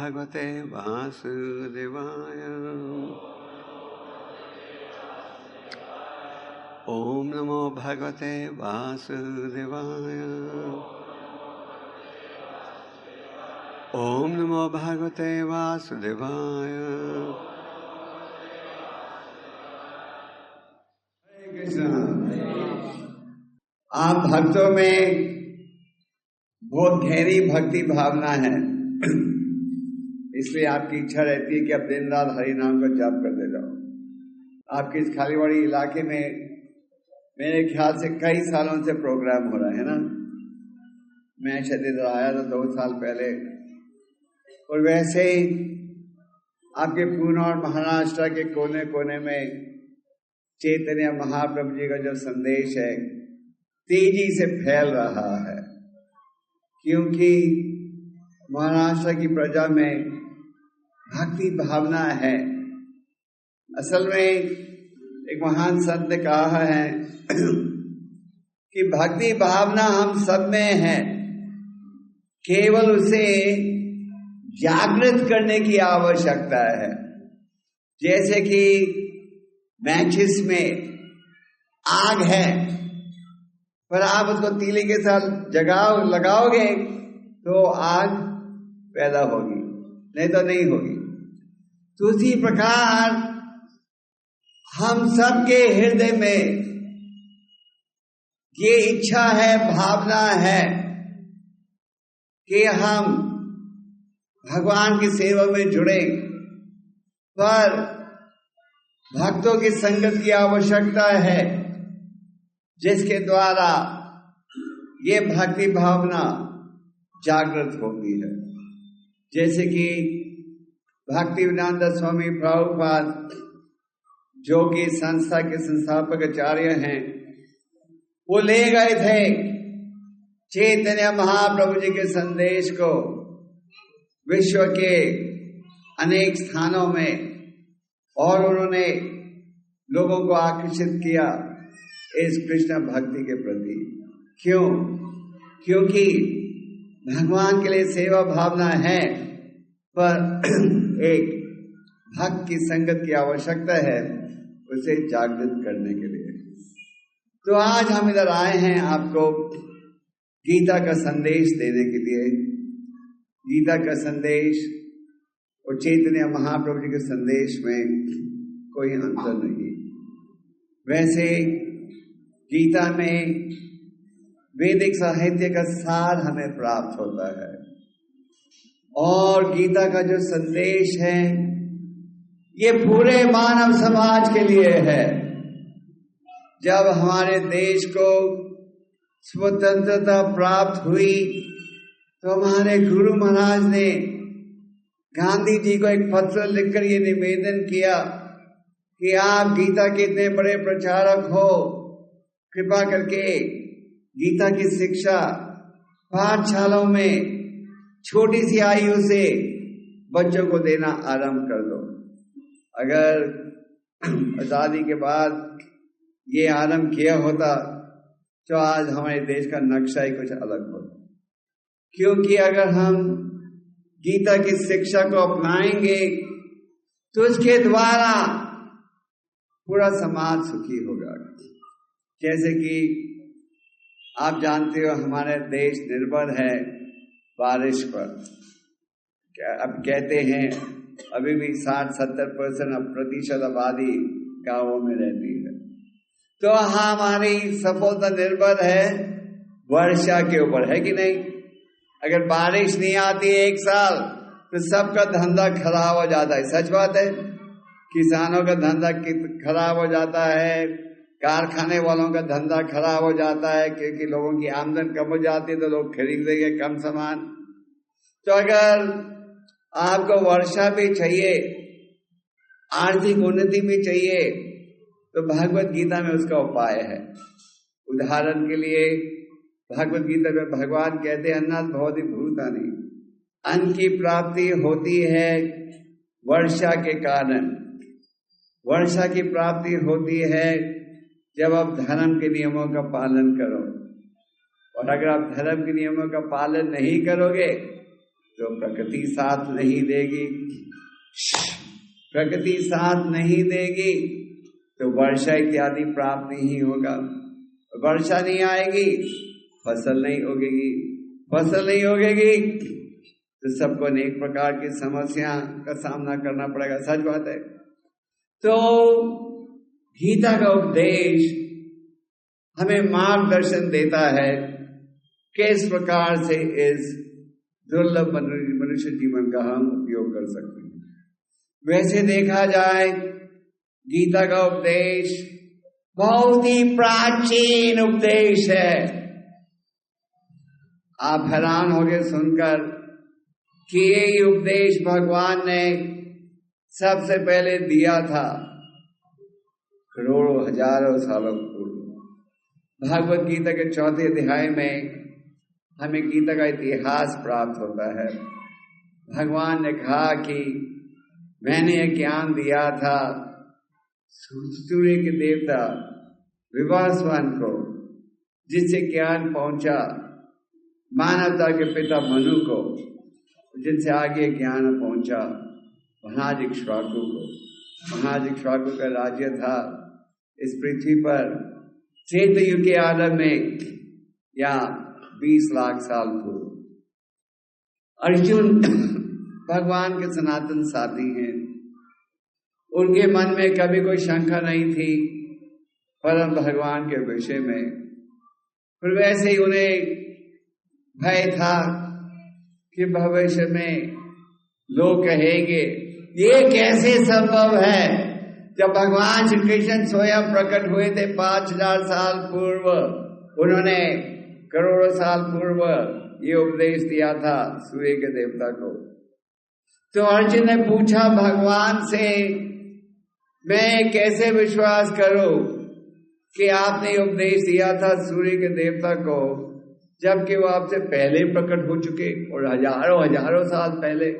भगवते वासुदेवाय। ओम नमो भगवते वासुदेवाय। ओम नमो भगवते वासुदेवाय। हरे कृष्ण। आप भक्तों में बहुत गहरी भक्ति भावना है, इसलिए आपकी इच्छा रहती है कि अब दिन रात हरि नाम का जाप करते जाओ। आपके इस खालीवाड़ी इलाके में मेरे ख्याल से कई सालों से प्रोग्राम हो रहा है ना। मैं शायद इधर आया था 2 साल पहले, और वैसे ही आपके पुणे और महाराष्ट्र के कोने कोने में चैतन्य महाप्रभु जी का जो संदेश है तेजी से फैल रहा है, क्योंकि महाराष्ट्र की प्रजा में भक्ति भावना है। असल में एक महान संत ने कहा है कि भक्ति भावना हम सब में है, केवल उसे जागृत करने की आवश्यकता है। जैसे कि मैचिस में आग है, पर आप उसको तीली के साथ लगाओगे तो आग पैदा होगी, नहीं तो नहीं होगी। तो उसी प्रकार हम सबके हृदय में ये इच्छा है, भावना है कि हम भगवान की सेवा में जुड़े, पर भक्तों की संगत की आवश्यकता है जिसके द्वारा ये भक्ति भावना जागृत होती है। जैसे कि भक्तिवेदांत स्वामी प्रभुपाद, जो कि संस्था के संस्थापक आचार्य हैं, वो ले गए थे चैतन्य महाप्रभु जी के संदेश को विश्व के अनेक स्थानों में, और उन्होंने लोगों को आकर्षित किया इस कृष्ण भक्ति के प्रति। क्यों? क्योंकि भगवान के लिए सेवा भावना है, पर एक भक्त की संगत की आवश्यकता है उसे जागृत करने के लिए। तो आज हम इधर आए हैं आपको गीता का संदेश देने के लिए। गीता का संदेश और चैतन्य महाप्रभु जी के संदेश में कोई अंतर नहीं। वैसे गीता में वैदिक साहित्य का सार हमें प्राप्त होता है, और गीता का जो संदेश है ये पूरे मानव समाज के लिए है। जब हमारे देश को स्वतंत्रता प्राप्त हुई तो हमारे गुरु महाराज ने गांधी जी को एक पत्र लिखकर ये निवेदन किया कि आप गीता के इतने बड़े प्रचारक हो, कृपा करके गीता की शिक्षा पाठशालाओं में छोटी सी आयु से बच्चों को देना आरंभ कर दो। अगर आजादी के बाद ये आरंभ किया होता तो आज हमारे देश का नक्शा ही कुछ अलग होता, क्योंकि अगर हम गीता की शिक्षा को अपनाएंगे तो उसके द्वारा पूरा समाज सुखी होगा। जैसे कि आप जानते हो हमारे देश निर्भर है बारिश पर। अब कहते हैं अभी भी 60-70% प्रतिशत आबादी गांवों में रहती है, तो हमारी सफलता निर्भर है वर्षा के ऊपर, है कि नहीं? अगर बारिश नहीं आती एक साल तो सबका धंधा खराब हो जाता है। सच बात है, किसानों का धंधा खराब हो जाता है, कारखाने वालों का धंधा खराब हो जाता है, क्योंकि लोगों की आमदन कम हो जाती है तो लोग खरीदेंगे कम सामान। तो अगर आपको वर्षा भी चाहिए, आर्थिक उन्नति भी चाहिए, तो भगवत गीता में उसका उपाय है। उदाहरण के लिए भगवत गीता में भगवान कहते हैं अन्नात् भवति भूतानि, अन्न की प्राप्ति होती है वर्षा के कारण। वर्षा की प्राप्ति होती है जब आप धर्म के नियमों का पालन करो, और अगर आप धर्म के नियमों का पालन नहीं करोगे तो प्रकृति साथ नहीं देगी, प्रकृति साथ नहीं देगी तो वर्षा इत्यादि प्राप्त नहीं होगा। वर्षा नहीं आएगी, फसल नहीं उगेगी, फसल नहीं उगेगी तो सबको अनेक प्रकार की समस्या का सामना करना पड़ेगा। सच बात है। तो गीता का उपदेश हमें मार्गदर्शन देता है किस प्रकार से इस दुर्लभ मनुष्य जीवन का हम उपयोग कर सकते हैं। वैसे देखा जाए गीता का उपदेश बहुत ही प्राचीन उपदेश है। आप हैरान होंगे सुनकर कि ये उपदेश भगवान ने सबसे पहले दिया था करोड़ों हजारों सालों पूर्व। भगवत गीता के 4थे अध्याय में हमें गीता का इतिहास प्राप्त होता है। भगवान ने कहा कि मैंने यह ज्ञान दिया था सूर्य के देवता विवासवान को, जिससे ज्ञान पहुंचा मानवता के पिता मनु को, जिनसे आगे ज्ञान पहुंचा महाराज इक्ष्वाकु को। महाराज इक्ष्वाकु का राज्य था इस पृथ्वी पर चैत्र युग के आरंभ में या 20 लाख साल पूर्व। अर्जुन भगवान के सनातन साथी हैं। उनके मन में कभी कोई शंका नहीं थी परम भगवान के विषय में। फिर वैसे ही उन्हें भय था कि भविष्य में लोग कहेंगे ये कैसे संभव है, जब भगवान श्री कृष्ण स्वयं प्रकट हुए थे 5000 साल पूर्व, उन्होंने करोड़ों साल पूर्व ये उपदेश दिया था सूर्य के देवता को। तो अर्जुन ने पूछा भगवान से, मैं कैसे विश्वास करूं कि आपने उपदेश दिया था सूर्य के देवता को, जबकि वो आपसे पहले प्रकट हो चुके और हजारों साल पहले।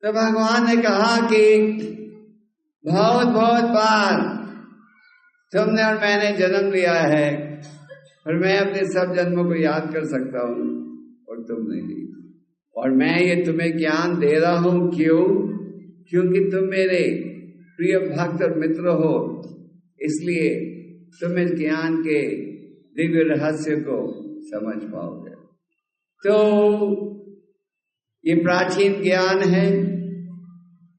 तो भगवान ने कहा कि बहुत बार तुमने और मैंने जन्म लिया है और मैं अपने सब जन्मों को याद कर सकता हूं और तुम नहीं। और मैं ये तुम्हें ज्ञान दे रहा हूं, क्यों? क्योंकि तुम मेरे प्रिय भक्त और मित्र हो, इसलिए तुम इस ज्ञान के दिव्य रहस्य को समझ पाओगे। तो ये प्राचीन ज्ञान है।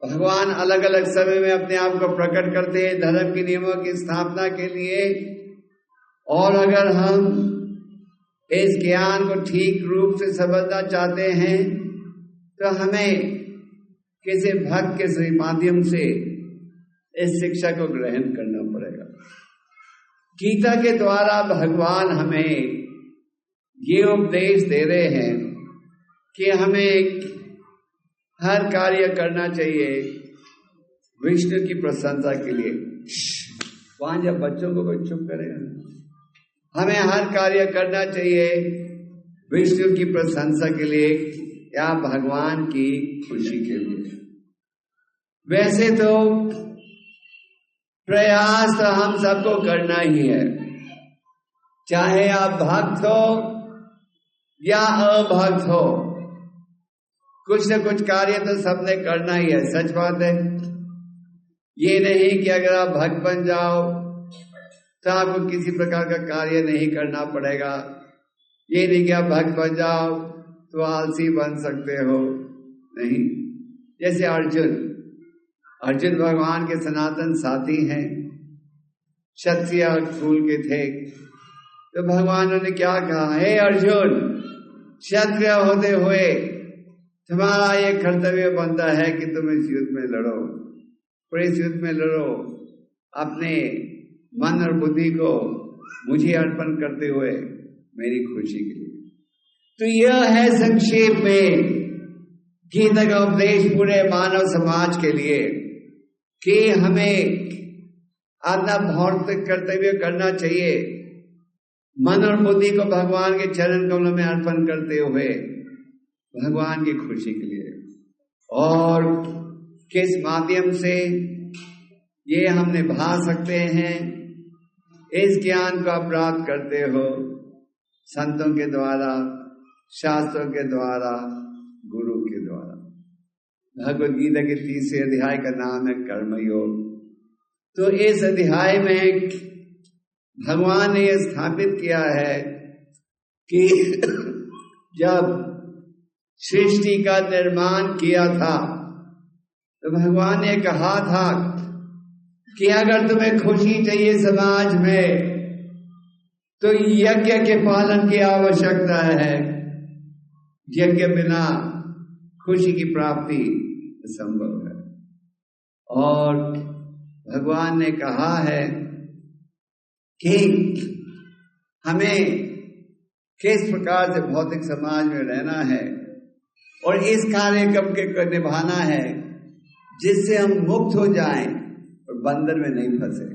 भगवान अलग अलग समय में अपने आप को प्रकट करते हैं धर्म के नियमों की स्थापना के लिए। और अगर हम इस ज्ञान को ठीक रूप से समझना चाहते हैं तो हमें किसी भक्त के माध्यम से इस शिक्षा को ग्रहण करना पड़ेगा। गीता के द्वारा भगवान हमें ये उपदेश दे रहे हैं कि हमें हर कार्य करना चाहिए विष्णु की प्रशंसा के लिए। वहां जब बच्चों को कोई चुप करेगा। हमें हर कार्य करना चाहिए विष्णु की प्रशंसा के लिए या भगवान की खुशी के लिए। वैसे तो प्रयास तो हम सबको करना ही है, चाहे आप भक्त हो या अभक्त हो, कुछ न कुछ कार्य तो सबने करना ही है। सच बात है। ये नहीं कि अगर आप भक्त बन जाओ तो आपको किसी प्रकार का कार्य नहीं करना पड़ेगा। ये नहीं कि आप भक्त बन जाओ तो आलसी बन सकते हो, नहीं। जैसे अर्जुन भगवान के सनातन साथी हैं, क्षत्रिय कुल के थे। तो भगवान ने क्या कहा, हे अर्जुन, क्षत्रिय होते हुए तुम्हारा ये कर्तव्य बनता है कि तुम इस युद्ध में लड़ो। और इस युद्ध में लड़ो अपने मन और बुद्धि को मुझे अर्पण करते हुए मेरी खुशी के लिए। तो यह है संक्षेप में गीता का उपदेश पूरे मानव समाज के लिए कि हमें अपना भौतिक कर्तव्य करना चाहिए, मन और बुद्धि को भगवान के चरण कमलों में अर्पण करते हुए भगवान की खुशी के लिए। और किस माध्यम से ये हम निभा सकते हैं, इस ज्ञान को आप प्राप्त करते हो संतों के द्वारा, शास्त्रों के द्वारा, गुरु के द्वारा। भगवद गीता के 3 अध्याय का नाम है कर्मयोग। तो इस अध्याय में भगवान ने यह स्थापित किया है कि जब सृष्टि का निर्माण किया था तो भगवान ने कहा था कि अगर तुम्हें खुशी चाहिए समाज में तो यज्ञ के पालन की आवश्यकता है। यज्ञ बिना खुशी की प्राप्ति असंभव है। और भगवान ने कहा है कि हमें किस प्रकार से भौतिक समाज में रहना है और इस कार्यक्रम के निभाना है जिससे हम मुक्त हो जाएं और बंधन में नहीं फंसे।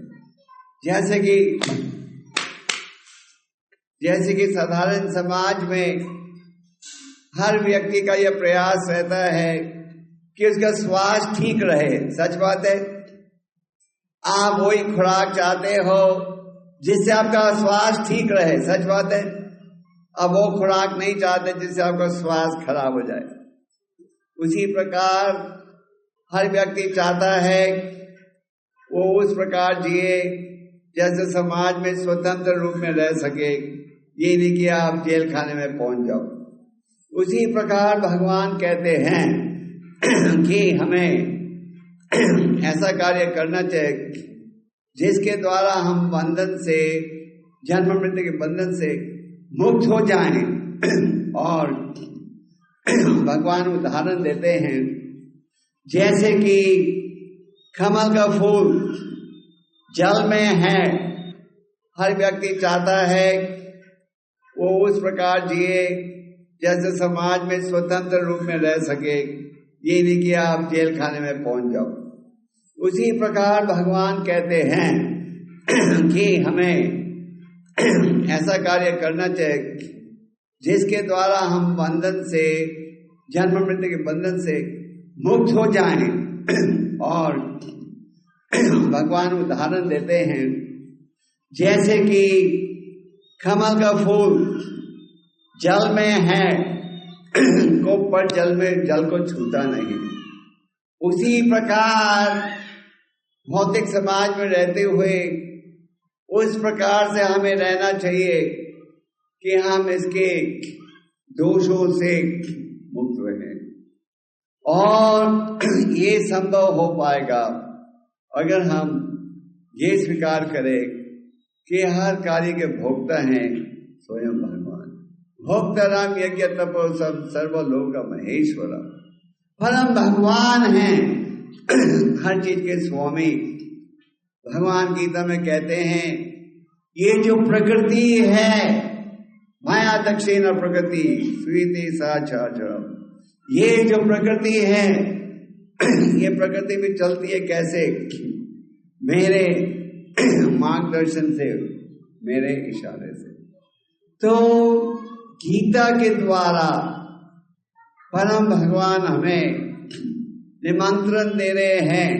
जैसे कि साधारण समाज में हर व्यक्ति का यह प्रयास रहता है कि उसका स्वास्थ्य ठीक रहे। सच बात है, आप वही खुराक चाहते हो जिससे आपका स्वास्थ्य ठीक रहे। सच बात है, अब वो खुराक नहीं चाहते जिससे आपका स्वास्थ्य खराब हो जाए। उसी प्रकार हर व्यक्ति चाहता है वो उस प्रकार जिए जैसे समाज में स्वतंत्र रूप में रह सके, ये नहीं कि आप जेल खाने में पहुंच जाओ। उसी प्रकार भगवान कहते हैं कि हमें ऐसा कार्य करना चाहिए जिसके द्वारा हम बंधन से, जन्म मृत्यु के बंधन से मुक्त हो जाएं। और भगवान उदाहरण देते हैं जैसे कि कमल का फूल जल में है, हर व्यक्ति चाहता है वो उस प्रकार जिए जैसे समाज में स्वतंत्र रूप में रह सके, ये नहीं कि आप जेल खाने में पहुंच जाओ। उसी प्रकार भगवान कहते हैं कि हमें ऐसा कार्य करना चाहिए जिसके द्वारा हम बंधन से, जन्म मृत्यु के बंधन से मुक्त हो जाएं। और भगवान उदाहरण देते हैं जैसे कि कमल का फूल जल में है, पर जल को छूता नहीं। उसी प्रकार भौतिक समाज में रहते हुए उस प्रकार से हमें रहना चाहिए कि हम इसके दोषों से मुक्त रहें। और ये संभव हो पाएगा अगर हम ये स्वीकार करें कि हर कार्य के भोक्ता हैं स्वयं भगवान। भोक्ताराम यज्ञ तपो सर्वलोक महेश्वर, परम भगवान हैं हर चीज के स्वामी। भगवान गीता में कहते हैं ये जो प्रकृति है, माया दक्षिण प्रकृति स्वीति साचाचरम, ये जो प्रकृति है ये प्रकृति में चलती है कैसे? मेरे मार्गदर्शन से, मेरे इशारे से। तो गीता के द्वारा परम भगवान हमें निमंत्रण दे रहे हैं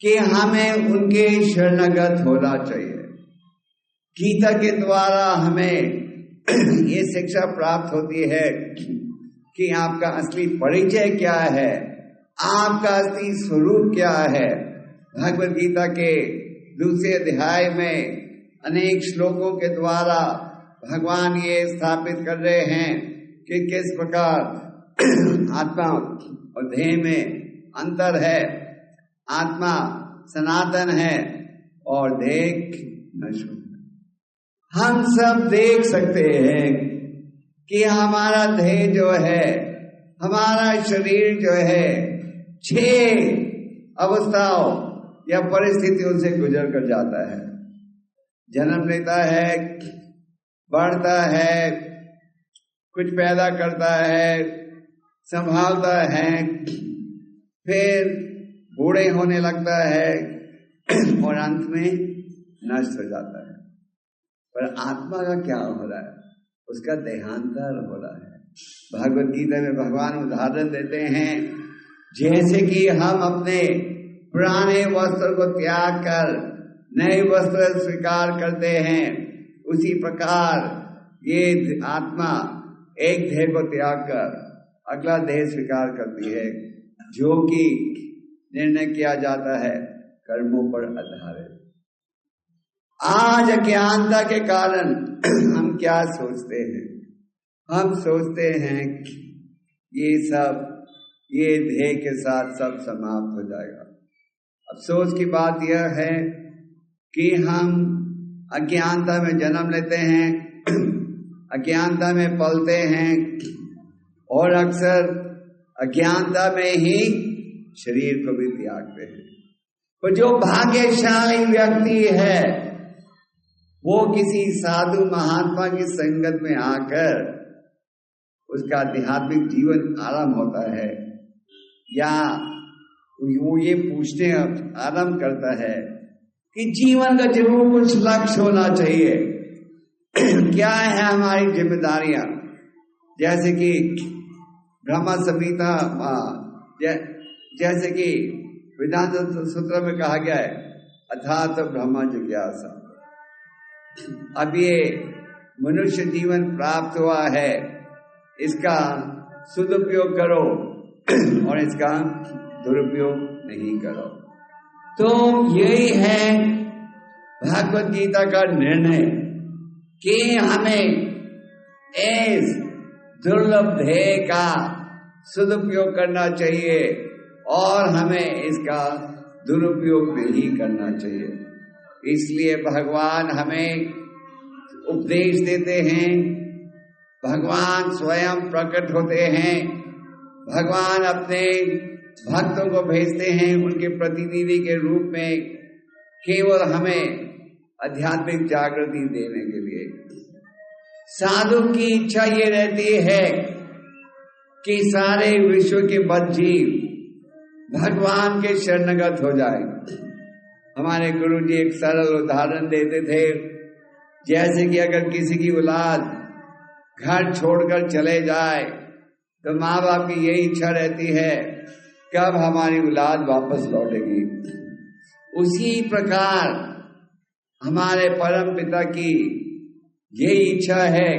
कि हमें उनके शरणागत होना चाहिए। गीता के द्वारा हमें ये शिक्षा प्राप्त होती है कि आपका असली परिचय क्या है, आपका असली स्वरूप क्या है। भगवद गीता के 2 अध्याय में अनेक श्लोकों के द्वारा भगवान ये स्थापित कर रहे हैं कि किस प्रकार आत्मा और देह में अंतर है। आत्मा सनातन है और देह नश्वर। हम सब देख सकते हैं कि हमारा देह जो है, हमारा शरीर जो है 6 अवस्थाओं या परिस्थितियों से गुजर कर जाता है। जन्म लेता है, बढ़ता है, कुछ पैदा करता है, संभालता है, फिर बूढ़े होने लगता है और अंत में नष्ट हो जाता है। पर आत्मा का क्या हो रहा है? उसका देहांतर हो रहा है। भगवद गीता में भगवान उदाहरण देते हैं जैसे कि हम अपने पुराने वस्त्र को त्याग कर नए वस्त्र स्वीकार करते हैं, उसी प्रकार ये आत्मा एक देह को त्याग कर अगला देह स्वीकार करती है, जो कि निर्णय किया जाता है कर्मों पर आधारित। आज अज्ञानता के कारण हम क्या सोचते हैं? हम सोचते हैं ये देह के साथ सब समाप्त हो जाएगा। अफसोस की बात यह है कि हम अज्ञानता में जन्म लेते हैं, अज्ञानता में पलते हैं और अक्सर अज्ञानता में ही शरीर को भी त्यागते हैं। तो जो भाग्यशाली व्यक्ति है वो किसी साधु महात्मा की संगत में आकर उसका आध्यात्मिक जीवन आरंभ होता है, या वो ये पूछने आरंभ करता है कि जीवन का जरूर कुछ लक्ष्य होना चाहिए। क्या है हमारी जिम्मेदारियां? जैसे कि ब्रह्म संहिता, जैसे कि वेदांत सूत्र में कहा गया है, अथात ब्रह्म जिज्ञासा। अब ये मनुष्य जीवन प्राप्त हुआ है, इसका सदुपयोग करो और इसका दुरुपयोग नहीं करो। तो यही है भगवत गीता का निर्णय कि हमें इस दुर्लभ ध्येय का सदुपयोग करना चाहिए और हमें इसका दुरुपयोग नहीं करना चाहिए। इसलिए भगवान हमें उपदेश देते हैं, भगवान स्वयं प्रकट होते हैं, भगवान अपने भक्तों को भेजते हैं उनके प्रतिनिधि के रूप में, केवल हमें आध्यात्मिक जागृति देने के लिए। साधु की इच्छा ये रहती है कि सारे विश्व के बद्ध जीव भगवान के शरणगत हो जाए। हमारे गुरु जी एक सरल उदाहरण देते थे, जैसे कि अगर किसी की औलाद घर छोड़कर चले जाए तो माँ बाप की यही इच्छा रहती है कब हमारी औलाद वापस लौटेगी। उसी प्रकार हमारे परम पिता की यही इच्छा है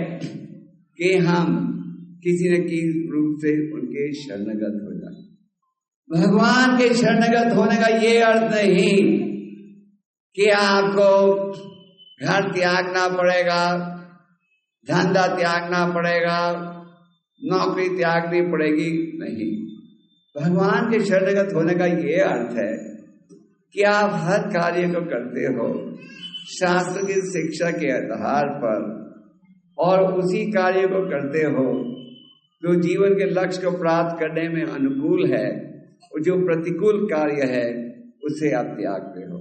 कि हम किसी न किसी रूप से उनके शरणगत हो जाए। भगवान के शरणगत होने का ये अर्थ नहीं कि आपको घर त्यागना पड़ेगा, धंधा त्यागना पड़ेगा, नौकरी त्यागनी पड़ेगी, नहीं। भगवान के शरणगत होने का ये अर्थ है कि आप हर कार्य को करते हो शास्त्र की शिक्षा के आधार पर और उसी कार्य को करते हो जो जीवन के लक्ष्य को प्राप्त करने में अनुकूल है, और जो प्रतिकूल कार्य है उसे आप त्यागते हो।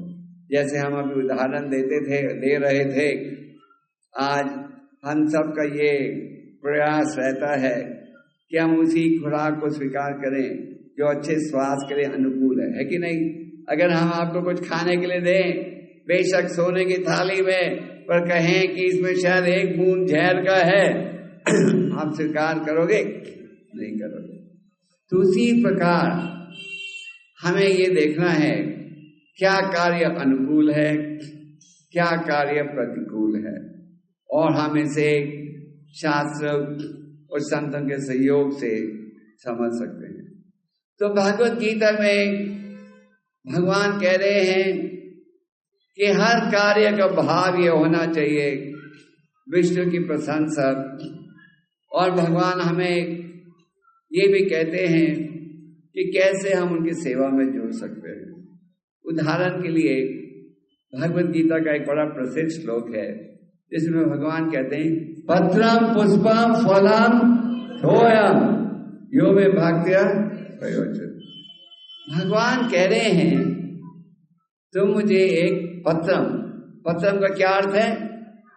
जैसे हम अभी उदाहरण दे रहे थे, आज हम सब का ये प्रयास रहता है कि हम उसी खुराक को स्वीकार करें जो अच्छे स्वास्थ्य के लिए अनुकूल है कि नहीं। अगर हम आपको कुछ खाने के लिए दें, बेशक सोने की थाली में, पर कहें कि इसमें शायद एक बूंद जहर का है, आप स्वीकार करोगे? नहीं करोगे। तो उसी प्रकार हमें ये देखना है क्या कार्य अनुकूल है, क्या कार्य प्रतिकूल है, और हम इसे शास्त्र और संतों के सहयोग से समझ सकते हैं। तो भगवत गीता में भगवान कह रहे हैं कि हर कार्य का भाव ये होना चाहिए विष्णु की प्रशंसा, और भगवान हमें ये भी कहते हैं कि कैसे हम उनकी सेवा में जुड़ सकते हैं। उदाहरण के लिए भगवत गीता का एक बड़ा प्रसिद्ध श्लोक है जिसमें भगवान कहते हैं, पत्रम पुष्पम फलम तोयम यो में भक्त्या प्रयोजन। भगवान कह रहे हैं तुम मुझे एक पत्रम का क्या अर्थ है?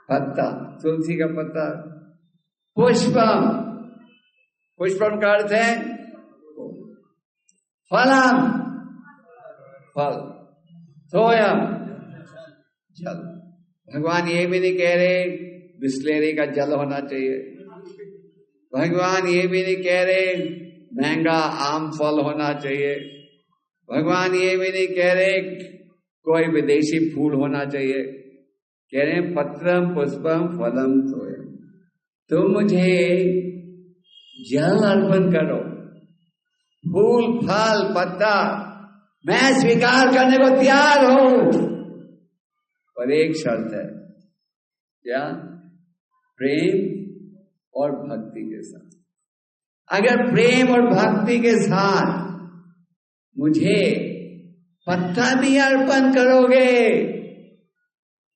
पत्ता, तुलसी का पत्ता। पुष्पम का अर्थ है फलम, फल, सोयम जल। भगवान ये भी नहीं कह रहे बिस्लेरी का जल होना चाहिए, भगवान ये भी नहीं कह रहे महंगा आम फल होना चाहिए, भगवान ये भी नहीं कह रहे कोई विदेशी फूल होना चाहिए। कह रहे पत्रम पुष्पम फलम तोयम। तुम मुझे जल अर्पण करो, फूल फल पत्ता, मैं स्वीकार करने को तैयार हूं, पर एक शर्त है। क्या? प्रेम और भक्ति के साथ। अगर प्रेम और भक्ति के साथ मुझे पत्ता भी अर्पण करोगे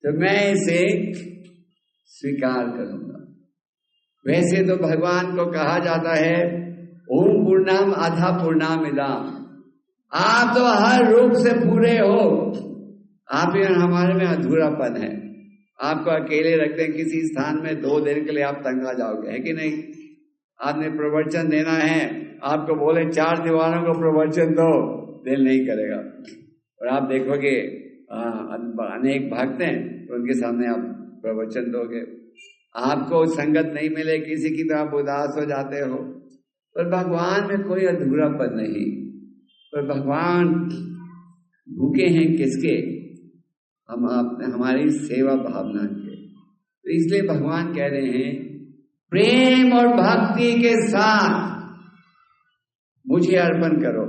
तो मैं इसे स्वीकार करूंगा। वैसे तो भगवान को कहा जाता है ओम पूर्णम अधा पूर्णम इदम। आप तो हर रूप से पूरे हो, आप ही हमारे में अधूरापन है। आपको अकेले रखते हैं किसी स्थान में, 2 दिन के लिए आप तंग आ जाओगे, है कि नहीं? आपने प्रवचन देना है, आपको बोले 4 दीवारों को प्रवचन दो, दिल नहीं करेगा। और आप देखोगे अनेक भक्त हैं तो उनके सामने आप प्रवचन दोगे, आपको संगत नहीं मिले, किसी की तरफ उदास हो जाते हो। पर भगवान में कोई अधूरापन नहीं। पर भगवान भूखे हैं किसके? हम हमारी सेवा भावना के। तो इसलिए भगवान कह रहे हैं प्रेम और भक्ति के साथ मुझे अर्पण करो।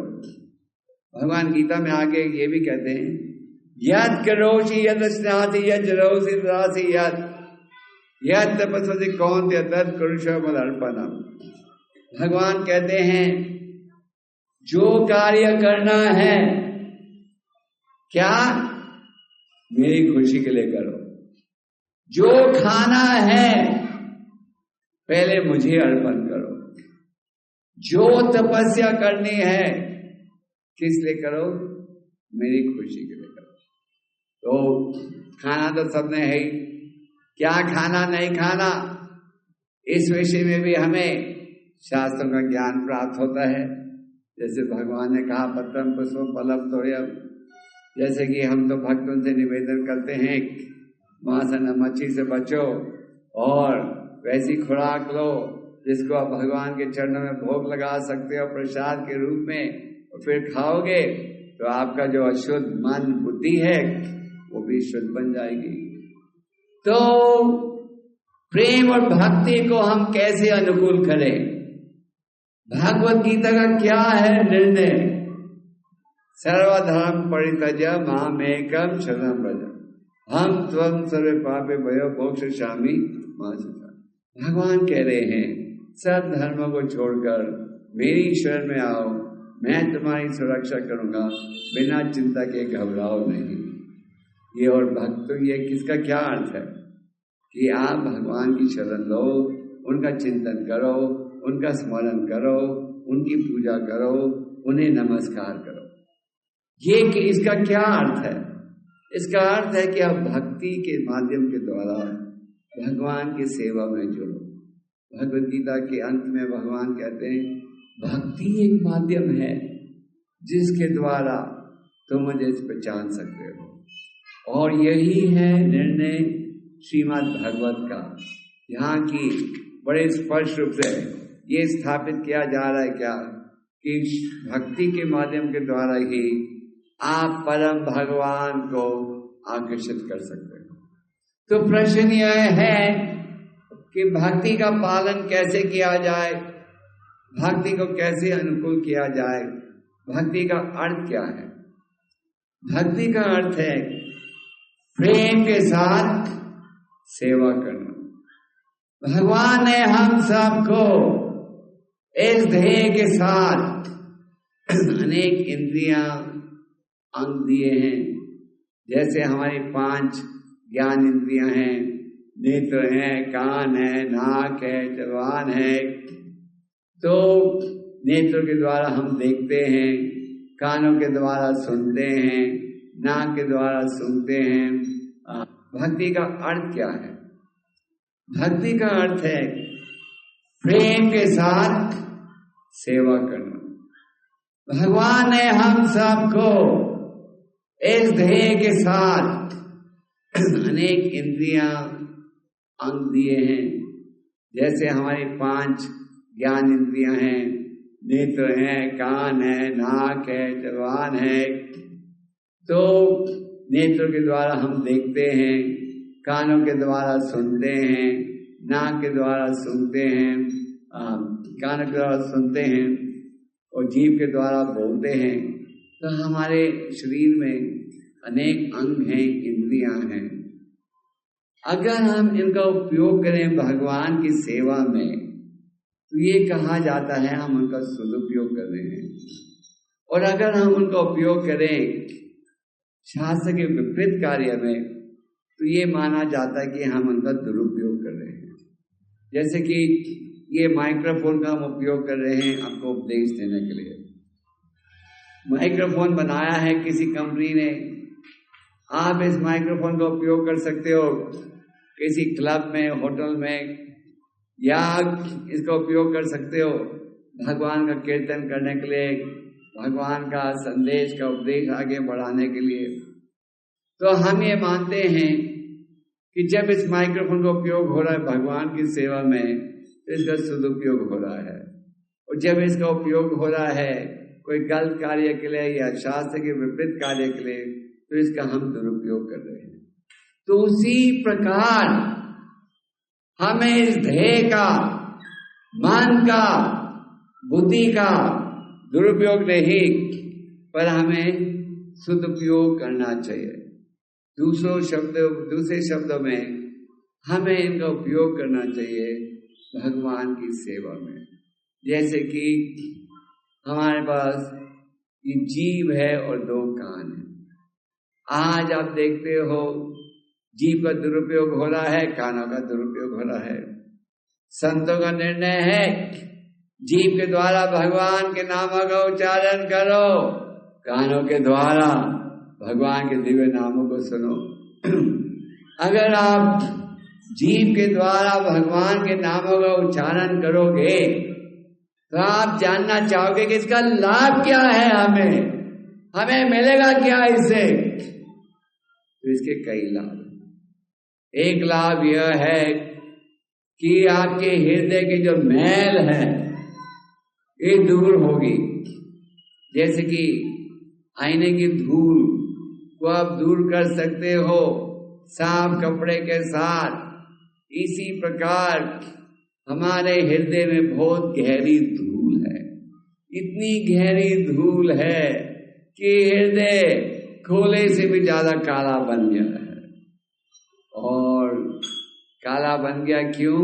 भगवान गीता में आगे ये भी कहते हैं यद करोषि यद स्नाति यद जरोषि राशि यद तपस्वी कौन्तेय तद कुरुषो मदर्पणम। भगवान कहते हैं जो कार्य करना है, क्या? मेरी खुशी के लिए करो। जो खाना है पहले मुझे अर्पण करो। जो तपस्या करनी है किस लिए करो? मेरी खुशी के लिए करो। तो खाना तो सबने है ही, क्या खाना नहीं खाना इस विषय में भी हमें शास्त्रों का ज्ञान प्राप्त होता है। जैसे भगवान ने कहा पत्रम पुष्पम फलम तोयम, जैसे कि हम तो भक्तों से निवेदन करते हैं मांस न मच्छी से बचो और वैसी खुराक लो जिसको आप भगवान के चरणों में भोग लगा सकते हो प्रसाद के रूप में, और फिर खाओगे तो आपका जो अशुद्ध मन बुद्धि है वो भी शुद्ध बन जाएगी। तो प्रेम और भक्ति को हम कैसे अनुकूल करें? भागवत गीता का क्या है निर्णय? सर्वधर्म परित्यज्य मामेकं शरणं व्रज, हम त्वं सर्वे पापे भयो मोक्षयिष्यामि मा शुचः। भगवान कह रहे हैं सब धर्मों को छोड़कर मेरी शरण में आओ, मैं तुम्हारी सुरक्षा करूंगा, बिना चिंता के घबराओ नहीं। ये और भक्त, ये किसका क्या अर्थ है कि आप भगवान की शरण लो, उनका चिंतन करो, उनका स्मरण करो, उनकी पूजा करो, उन्हें नमस्कार करो। ये कि इसका क्या अर्थ है? इसका अर्थ है कि आप भक्ति के माध्यम के द्वारा भगवान की सेवा में जुड़ो। भगवद गीता के अंत में भगवान कहते हैं भक्ति एक माध्यम है जिसके द्वारा तुम मुझे पहचान सकते हो। और यही है निर्णय श्रीमद् भागवत का। यहाँ की बड़े स्पष्ट रूप से ये स्थापित किया जा रहा है क्या कि भक्ति के माध्यम के द्वारा ही आप परम भगवान को आकर्षित कर सकते हो। तो प्रश्न यह है कि भक्ति का पालन कैसे किया जाए, भक्ति को कैसे अनुकूल किया जाए, भक्ति का अर्थ क्या है? भक्ति का अर्थ है प्रेम के साथ सेवा करना। भगवान ने हम सबको इस ध्येय के साथ अनेक इंद्रियां अंग दिए हैं। जैसे हमारी 5 ज्ञान इंद्रियां हैं, नेत्र हैं, कान है, नाक है, जबान है। तो नेत्रों के द्वारा हम देखते हैं, कानों के द्वारा सुनते हैं, नाक के द्वारा सूंघते हैं। भक्ति का अर्थ क्या है? भक्ति का अर्थ है प्रेम के साथ सेवा करना। भगवान ने हम सबको इस ध्येय के साथ अनेक इंद्रियां अंग दिए हैं। जैसे हमारी 5 ज्ञान इंद्रियां हैं, नेत्र हैं, कान है, नाक है, जबान है। तो नेत्रों के द्वारा हम देखते हैं, कानों के द्वारा सुनते हैं, नाक के द्वारा सूंघते हैं। कान के द्वारा सुनते हैं और जीभ के द्वारा बोलते हैं, तो हमारे शरीर में अनेक अंग हैं, इंद्रियां हैं। अगर हम इनका उपयोग करें भगवान की सेवा में, तो ये कहा जाता है हम उनका सदुपयोग कर रहे हैं। और अगर हम उनका उपयोग करें शास्त्र के विपरीत कार्य में, तो ये माना जाता है कि हम उनका दुरुपयोग कर रहे हैं। जैसे कि ये माइक्रोफोन का हम उपयोग कर रहे हैं आपको उपदेश देने के लिए। माइक्रोफोन बनाया है किसी कंपनी ने, आप इस माइक्रोफोन का उपयोग कर सकते हो किसी क्लब में, होटल में, या इसका उपयोग कर सकते हो भगवान का कीर्तन करने के लिए, भगवान का संदेश का उपदेश आगे बढ़ाने के लिए। तो हम ये मानते हैं कि जब इस माइक्रोफोन का उपयोग हो रहा है भगवान की सेवा में, तो इसका सदुपयोग हो रहा है। और जब इसका उपयोग हो रहा है कोई गलत कार्य के लिए या शास्त्र के विपरीत कार्य के लिए, तो इसका हम दुरुपयोग कर रहे हैं। तो उसी प्रकार हमें इस ध्येय का, मन का, बुद्धि का दुरुपयोग नहीं, पर हमें सदुपयोग करना चाहिए। दूसरे शब्दों में हमें इनका उपयोग करना चाहिए भगवान की सेवा में। जैसे कि हमारे पास ये जीभ है और 2 कान है। आज आप देखते हो जीभ का दुरुपयोग हो रहा है, कानों का दुरुपयोग हो रहा है। संतों का निर्णय है जीभ के द्वारा भगवान के नामों का उच्चारण करो, कानों के द्वारा भगवान के दिव्य नामों को सुनो। अगर आप जीभ के द्वारा भगवान के नामों का उच्चारण करोगे, तो आप जानना चाहोगे कि इसका लाभ क्या है, हमें मिलेगा क्या इससे। तो इसके कई लाभ। एक लाभ यह है कि आपके हृदय की जो मैल है ये दूर होगी। जैसे कि आईने की धूल को आप दूर कर सकते हो साफ कपड़े के साथ, इसी प्रकार हमारे हृदय में बहुत गहरी धूल है। इतनी गहरी धूल है कि हृदय खोले से भी ज्यादा काला बन गया है। और काला बन गया क्यों?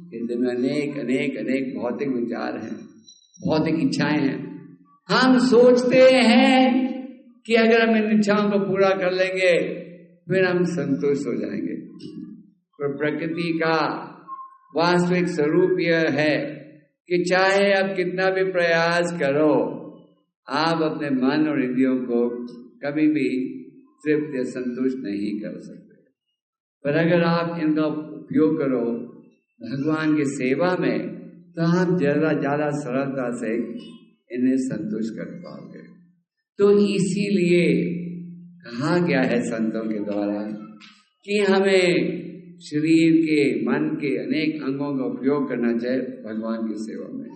हृदय में अनेक अनेक अनेक भौतिक विचार हैं, भौतिक इच्छाएं हैं। हम सोचते हैं कि अगर हम इन इच्छाओं को पूरा कर लेंगे फिर हम संतुष्ट हो जाएंगे। पर प्रकृति का वास्तविक स्वरूप यह है कि चाहे आप कितना भी प्रयास करो, आप अपने मन और इंद्रियों को कभी भी तृप्त या संतुष्ट नहीं कर सकते। पर अगर आप इनका उपयोग करो भगवान की सेवा में, तो आप ज्यादा सरलता से इन्हें संतुष्ट कर पाओगे। तो इसीलिए कहा गया है संतों के द्वारा कि हमें शरीर के, मन के अनेक अंगों का उपयोग करना चाहिए भगवान की सेवा में।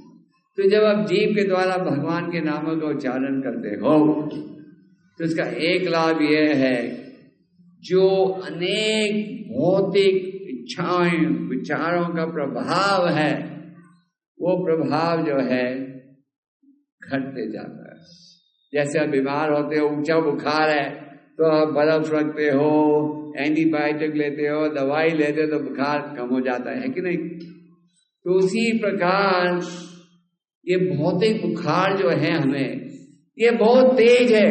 तो जब आप जीभ के द्वारा भगवान के नामों का उच्चारण करते हो, तो इसका एक लाभ यह है, जो अनेक भौतिक इच्छाएं, विचारों का प्रभाव है, वो प्रभाव जो है घटते जाता है। जैसे आप बीमार होते हो, ऊंचा बुखार है, तो आप बर्फ रखते हो, एंटीबायोटिक लेते हो, दवाई लेते हो, तो बुखार कम हो जाता है कि नहीं? तो उसी प्रकार ये भौतिक बुखार जो है हमें, ये बहुत तेज है,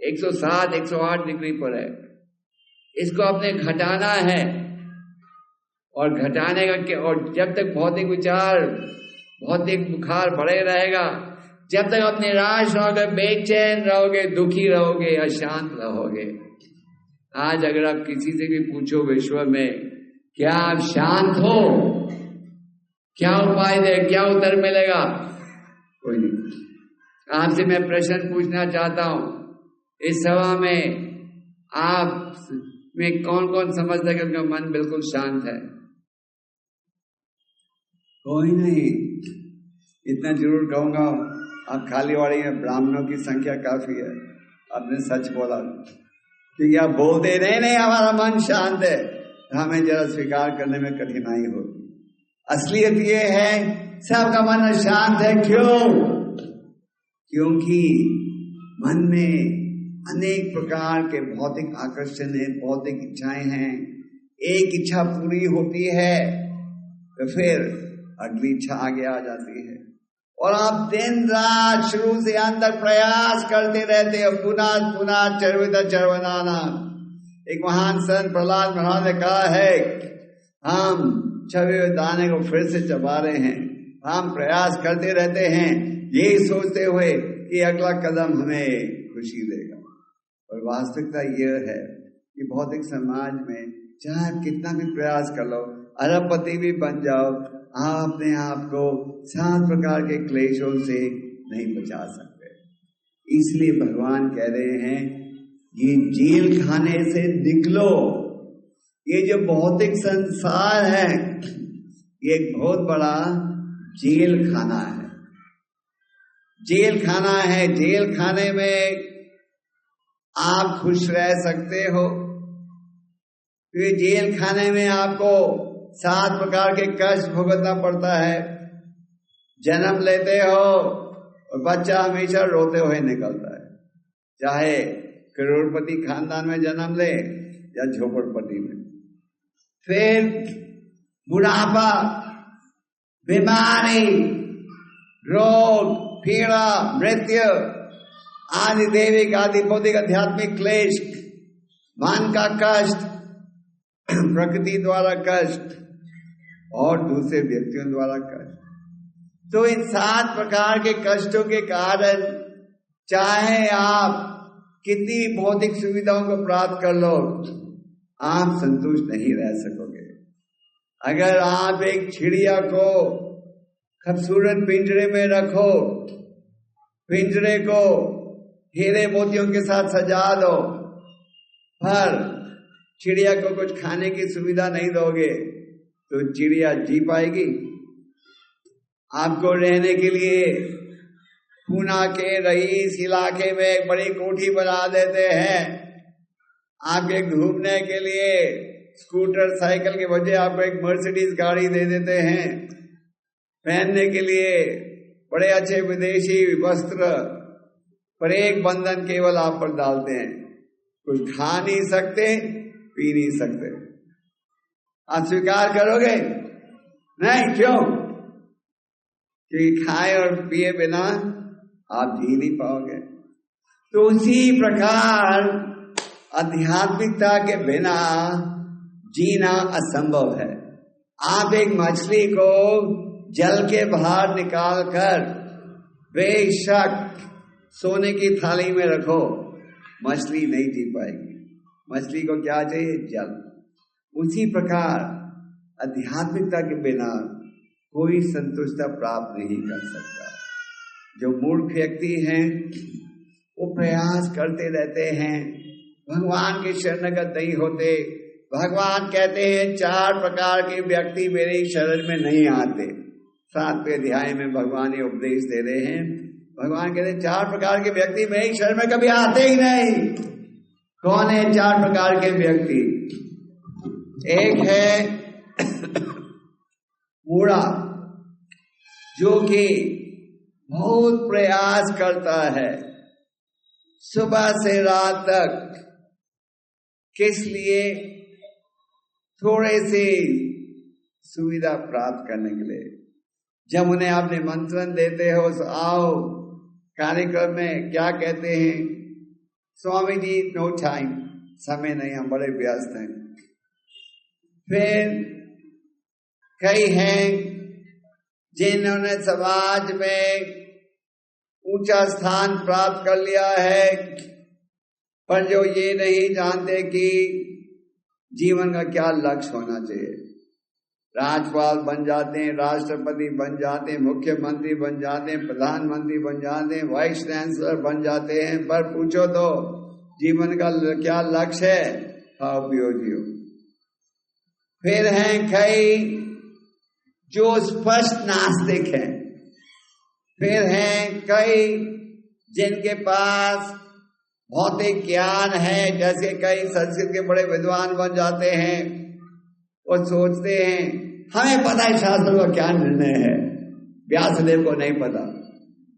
107 108 डिग्री पर है। इसको आपने घटाना है, और घटाने का और जब तक भौतिक विचार, भौतिक बुखार बढ़े रहेगा, जब तक आप निराश रहोगे, बेचैन रहोगे, दुखी रहोगे, अशांत रहोगे। आज अगर आप किसी से भी पूछो विश्व में, क्या आप शांत हो, क्या उपाय दे, क्या उत्तर मिलेगा? कोई नहीं। आपसे मैं प्रश्न पूछना चाहता हूं, इस सभा में आप में कौन कौन समझता है कि उनका मन बिल्कुल शांत है? कोई नहीं। इतना जरूर कहूंगा, आप खाली वाली में ब्राह्मणों की संख्या काफी है। आपने सच बोला, क्योंकि आप बोलते नहीं हमारा मन शांत है, हमें जरा स्वीकार करने में कठिनाई होगी। असलियत ये है सबका मन शांत है। क्यों? क्योंकि मन में अनेक प्रकार के भौतिक आकर्षण है, भौतिक इच्छाएं हैं। एक इच्छा पूरी होती है तो फिर अगली इच्छा आगे आ जाती है, और आप दिन रात शुरू से अंदर प्रयास करते रहते हो, पुनः पुनः चर्वित चर्वनाना। एक महान संत प्रहलाद महाराज ने कहा है, हम छवे हुए दाने को फिर से चबा रहे हैं, हम प्रयास करते रहते हैं यही सोचते हुए कि अगला कदम हमें खुशी देगा। और वास्तविकता यह है कि भौतिक समाज में चाहे कितना भी प्रयास कर लो, अरबपति भी बन जाओ, आप अपने आप को 7 प्रकार के क्लेशों से नहीं बचा सकते। इसलिए भगवान कह रहे हैं ये जेल खाने से निकलो। ये जो भौतिक संसार है ये एक बहुत बड़ा जेल खाना है। जेल खाना है। जेल खाने में आप खुश रह सकते हो, तो जेल खाने में आपको 7 प्रकार के कष्ट भुगतना पड़ता है। जन्म लेते हो और बच्चा हमेशा रोते हुए निकलता है, चाहे करोड़पति खानदान में जन्म ले या झोपड़पट्टी में। फिर बुढ़ापा, बीमारी, रोग, पीड़ा, मृत्यु आदि दैविक आदि भौतिक आध्यात्मिक क्लेश, मन का कष्ट, प्रकृति द्वारा कष्ट और दूसरे व्यक्तियों द्वारा कष्ट। तो इन 7 प्रकार के कष्टों के कारण चाहे आप कितनी भौतिक सुविधाओं को प्राप्त कर लो, आप संतुष्ट नहीं रह सकोगे। अगर आप एक चिड़िया को खूबसूरत पिंजरे में रखो, पिंजरे को हीरे मोतियों के साथ सजा दो, पर चिड़िया को कुछ खाने की सुविधा नहीं दोगे तो चिड़िया जी पाएगी? आपको रहने के लिए पूना के रईस इलाके में एक बड़ी कोठी बना देते हैं, आपके घूमने के लिए स्कूटर साइकिल के बजाय आपको एक मर्सिडीज गाड़ी दे देते हैं, पहनने के लिए बड़े अच्छे विदेशी वस्त्र, पर एक बंधन केवल आप पर डालते हैं, कुछ खा नहीं सकते, पी नहीं सकते। आप स्वीकार करोगे? नहीं। क्यों? क्योंकि खाए और पिए बिना आप जी नहीं पाओगे। तो उसी प्रकार आध्यात्मिकता के बिना जीना असंभव है। आप एक मछली को जल के बाहर निकालकर बेशक सोने की थाली में रखो, मछली नहीं जी पाएगी। मछली को क्या चाहिए? जल। उसी प्रकार आध्यात्मिकता के बिना कोई संतुष्टता प्राप्त नहीं कर सकता। जो मूर्ख व्यक्ति हैं वो प्रयास करते रहते हैं, भगवान के शरणगत नहीं होते। भगवान कहते हैं 4 प्रकार के व्यक्ति मेरे शरण में नहीं आते। 7वें अध्याय में भगवान ये उपदेश दे रहे हैं। भगवान कहते हैं 4 प्रकार के व्यक्ति मेरे शरण में कभी आते ही नहीं। कौन है 4 प्रकार के व्यक्ति? एक है बूढ़ा, जो कि बहुत प्रयास करता है सुबह से रात तक, किस लिए? थोड़े से सुविधा प्राप्त करने के लिए। जब उन्हें आप निमंत्रण देते हो तो आओ कार्यक्रम में, क्या कहते हैं? स्वामी जी नो टाइम, समय नहीं, हम बड़े व्यस्त हैं। फिर कई हैं जिन्होंने समाज में ऊंचा स्थान प्राप्त कर लिया है, पर जो ये नहीं जानते कि जीवन का क्या लक्ष्य होना चाहिए। राज्यपाल बन जाते हैं, राष्ट्रपति बन जाते हैं, मुख्यमंत्री बन जाते हैं, प्रधानमंत्री बन जाते हैं, वाइस चांसलर बन जाते हैं, पर पूछो तो जीवन का क्या लक्ष्य है? खाओ पियो जियो। फिर हैं कई जो स्पष्ट नास्तिक हैं। फिर हैं कई जिनके पास भौतिक ज्ञान है, जैसे कई संस्कृत के बड़े विद्वान बन जाते हैं और सोचते हैं हमें पता है शास्त्रों का क्या निर्णय है, व्यासदेव को नहीं पता।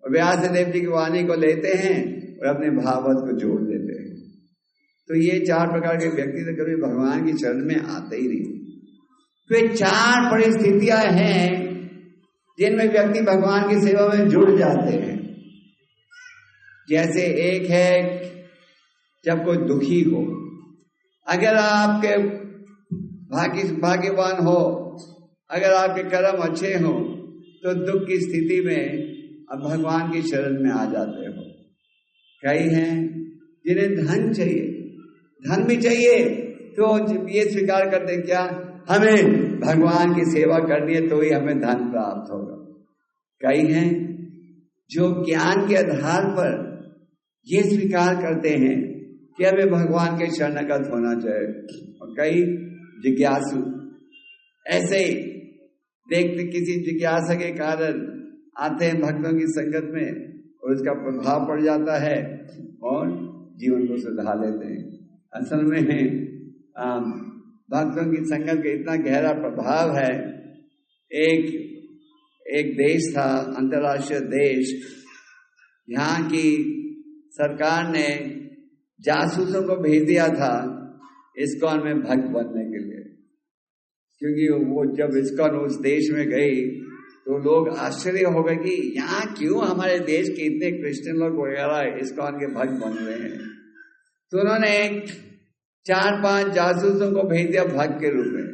और व्यासदेव जी की वाणी को लेते हैं और अपने भागवत को जोड़ देते हैं। तो ये 4 प्रकार के व्यक्ति तो कभी भगवान की शरण में आते ही नहीं। तो ये 4 परिस्थितियां हैं जिनमें व्यक्ति भगवान की सेवा में जुड़ जाते हैं। जैसे एक है जब कोई दुखी हो, अगर आपके भाग्यवान हो, अगर आपके कर्म अच्छे हो तो दुख की स्थिति में अब भगवान की शरण में आ जाते हो। कई हैं जिन्हें धन चाहिए, धन भी चाहिए, तो ये स्वीकार करते क्या हमें भगवान की सेवा करनी है तो ही हमें धन प्राप्त होगा। कई हैं जो ज्ञान के आधार पर ये स्वीकार करते हैं कि हमें भगवान के शरणागत होना चाहिए। और कई जिज्ञासु ऐसे ही देखते किसी जिज्ञासा के कारण आते हैं भक्तों की संगत में और उसका प्रभाव पड़ जाता है और जीवन को सुधार लेते हैं। असल में भक्तों की संगत का इतना गहरा प्रभाव है। एक देश था, अंतर्राष्ट्रीय देश, यहाँ की सरकार ने जासूसों को भेज दिया था इस्कॉन में भक्त बनने के लिए, क्योंकि वो जब इस्कॉन उस देश में गई तो लोग आश्चर्य हो गए कि यहाँ क्यों हमारे देश के इतने क्रिश्चियन लोग वगैरह इस्कॉन के भक्त बन रहे हैं। तो उन्होंने 4-5 जासूसों को भेज दिया भक्त के रूप में।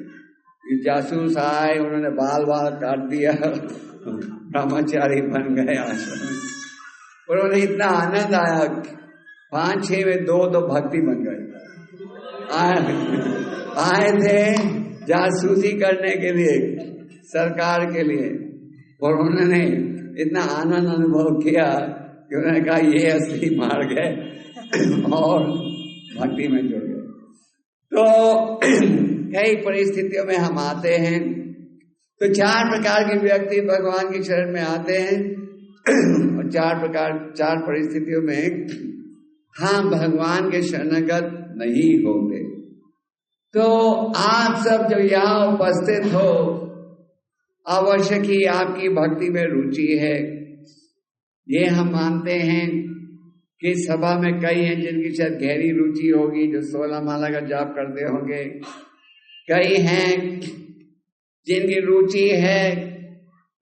जासूस आए, उन्होंने बाल काट दिया, ब्रह्मचारी बन गए आश्रम में। और उन्हें इतना आनंद आया, 5-6 में 2 भक्ति बन गए। आए थे जासूसी करने के लिए सरकार के लिए, और उन्होंने इतना आनंद अनुभव किया कि उन्होंने कहा ये असली मार्ग है और भक्ति में जुड़ गए। तो कई परिस्थितियों में हम आते हैं, तो 4 प्रकार के व्यक्ति भगवान की शरण में आते हैं और 4 परिस्थितियों में हम भगवान के शरणागत नहीं होंगे। तो आप सब जो यहाँ उपस्थित हो, आवश्यक ही आपकी भक्ति में रुचि है। ये हम मानते हैं कि सभा में कई हैं जिनकी शायद गहरी रुचि होगी, जो 16 माला का जाप करते होंगे। कई हैं जिनकी रुचि है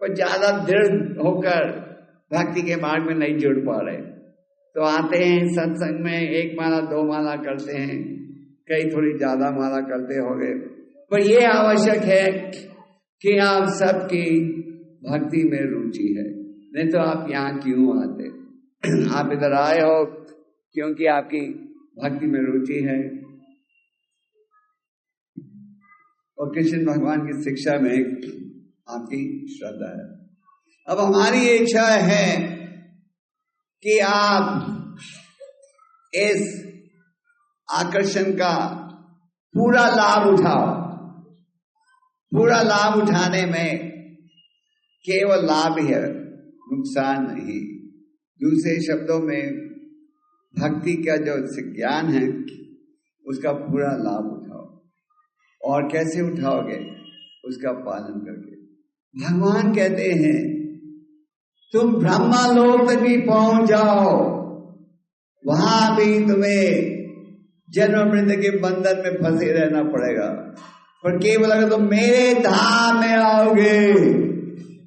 पर ज्यादा दृढ़ होकर भक्ति के मार्ग में नहीं जुड़ पा रहे, तो आते हैं सत्संग में, 1 माला 2 माला करते हैं, कई थोड़ी ज्यादा माला करते होंगे। पर ये आवश्यक है कि आप सबकी भक्ति में रुचि है, नहीं तो आप यहाँ क्यों आते? आप इधर आए हो क्योंकि आपकी भक्ति में रुचि है और कृष्ण भगवान की शिक्षा में आपकी श्रद्धा है। अब हमारी इच्छा है कि आप इस आकर्षण का पूरा लाभ उठाओ। पूरा लाभ उठाने में केवल लाभ ही है, नुकसान नहीं। दूसरे शब्दों में भक्ति का जो ज्ञान है उसका पूरा लाभ उठाओ। और कैसे उठाओगे? उसका पालन करके। भगवान कहते हैं तुम ब्रह्मा लोक तक भी पहुंच जाओ, वहां भी तुम्हें जन्म मृत्यु के बंधन में फंसे रहना पड़ेगा, पर केवल अगर तुम मेरे धाम में आओगे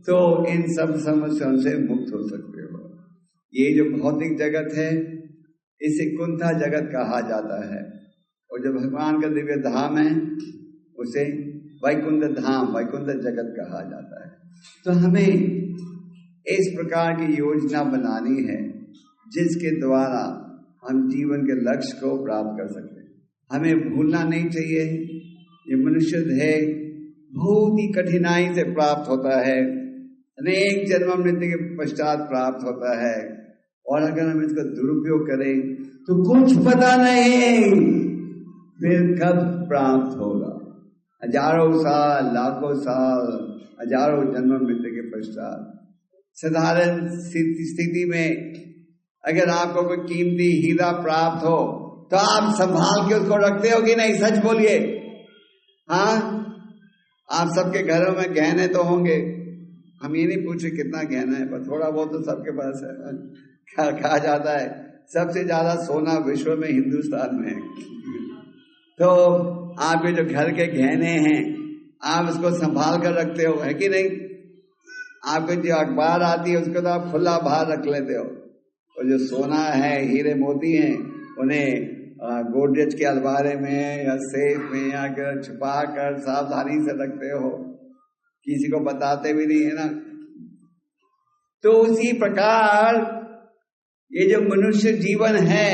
तो इन सब समस्याओं से मुक्त हो सकते हो। ये जो भौतिक जगत है इसे कुंठा जगत कहा जाता है, और जो भगवान का दिव्य धाम है उसे वैकुंठ धाम, वैकुंठ जगत कहा जाता है। तो हमें इस प्रकार की योजना बनानी है जिसके द्वारा हम जीवन के लक्ष्य को प्राप्त कर सकें। हमें भूलना नहीं चाहिए, ये मनुष्य है बहुत ही कठिनाई से प्राप्त होता है, अनेक जन्म मृत्यु के पश्चात प्राप्त होता है, और अगर हम इसका दुरुपयोग करें तो कुछ पता नहीं फिर कब प्राप्त होगा। हजारों साल, लाखों साल, हजारों जन्म मृत्यु के पश्चात। साधारण स्थिति में अगर आपको कोई कीमती हीरा प्राप्त हो तो आप संभाल के उसको रखते हो कि नहीं? सच बोलिए। हाँ, आप सबके घरों में गहने तो होंगे, हम ये नहीं पूछे कितना गहना है, पर थोड़ा बहुत तो सबके पास है। कहा जाता है सबसे ज्यादा सोना विश्व में हिंदुस्तान में है। तो आपके जो घर के गहने हैं आप उसको संभाल कर रखते हो, है कि नहीं? आपको जो अखबार आती है उसको तो आप खुला बाहर रख लेते हो, और जो सोना है, हीरे मोती हैं, उन्हें गोदरेज के अलमारे में या सेफ में या छुपा कर सावधानी से रखते हो, किसी को बताते भी नहीं है ना। तो उसी प्रकार ये जो मनुष्य जीवन है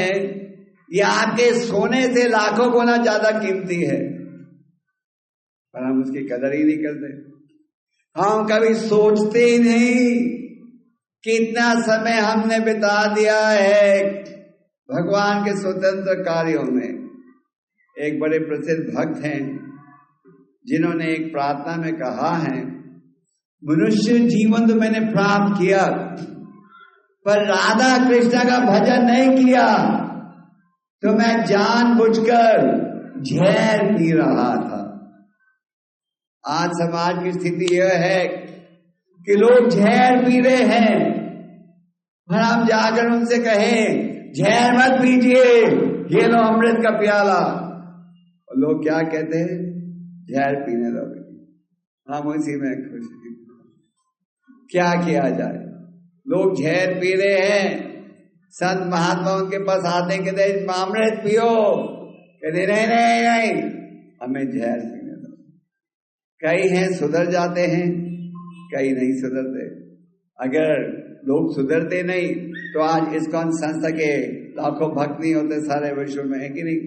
ये आपके सोने से लाखों गुना ज्यादा कीमती है, पर हम उसकी कदर ही नहीं करते। हम कभी सोचते ही नहीं कितना समय हमने बिता दिया है भगवान के स्वतंत्र कार्यों में। एक बड़े प्रसिद्ध भक्त हैं जिन्होंने एक प्रार्थना में कहा है, मनुष्य जीवन तो मैंने प्राप्त किया पर राधा कृष्ण का भजन नहीं किया, तो मैं जानबूझकर जहर पी रहा था। आज समाज की स्थिति यह है कि लोग जहर पी रहे हैं, और हम जाकर उनसे कहें जहर मत पीजिए, ये लो अमृत का प्याला, और लोग क्या कहते हैं? जहर पीने दोगे। हम उसी में खुश हैं। क्या किया जाए? लोग जहर पी रहे हैं, संत महात्मा उनके पास आते कहते अमृत पियो, कहते नहीं नहीं नहीं हमें जहर पीने दो। कई हैं सुधर जाते हैं, कई नहीं सुधरते। अगर लोग सुधरते नहीं तो आज इस्कॉन संस्था के लाखों भक्त नहीं होते सारे विश्व में, है कि नहीं?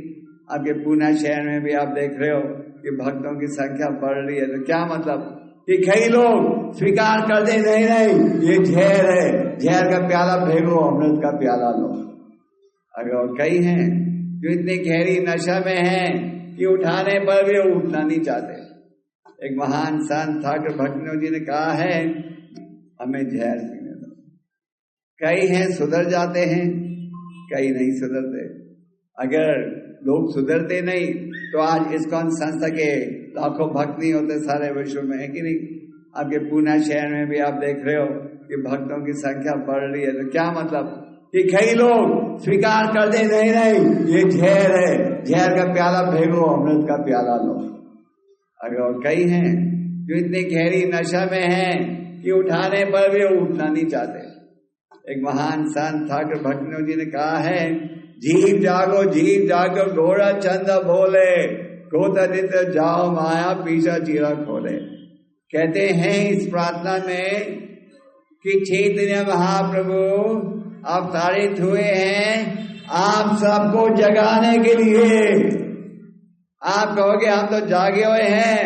आपके पुणे शहर में भी आप देख रहे हो कि भक्तों की संख्या बढ़ रही है। तो क्या मतलब कि कई लोग स्वीकार कर दे नहीं नहीं ये जहर है, जहर का प्याला फेंको, अमृत का प्याला लो। अगर कई हैं जो इतनी गहरी नशा में हैं कि उठाने पर भी उठना नहीं चाहते। एक महान संत ठाकुर भक्तिनोद जी ने कहा है हमें जहर पीने दो। कई हैं सुधर जाते हैं, कई नहीं सुधरते। अगर लोग सुधरते नहीं तो आज इस्कॉन संस्था के लाखों भक्त नहीं होते सारे विश्व में, है कि नहीं? आपके पुणे शहर में भी आप देख रहे हो कि भक्तों की संख्या बढ़ रही है। तो क्या मतलब कि कई लोग स्वीकार कर दे नहीं नहीं ये जहर है, जहर का प्याला फेंको, अमृत का प्याला लो। अगर कई हैं जो इतनी गहरी नशा में हैं कि उठाने पर भी उठना नहीं चाहते। एक महान संत ठाकुर भक्तिनोद जी ने कहा है जीव जागो घोड़ा चंद बोले, गोतरित जाओ माया पीछा चीरा खोले। कहते हैं इस प्रार्थना में कि चैतन्य महाप्रभु अवतरित हुए हैं आप सबको जगाने के लिए। आप कहोगे हम तो जागे हुए हैं,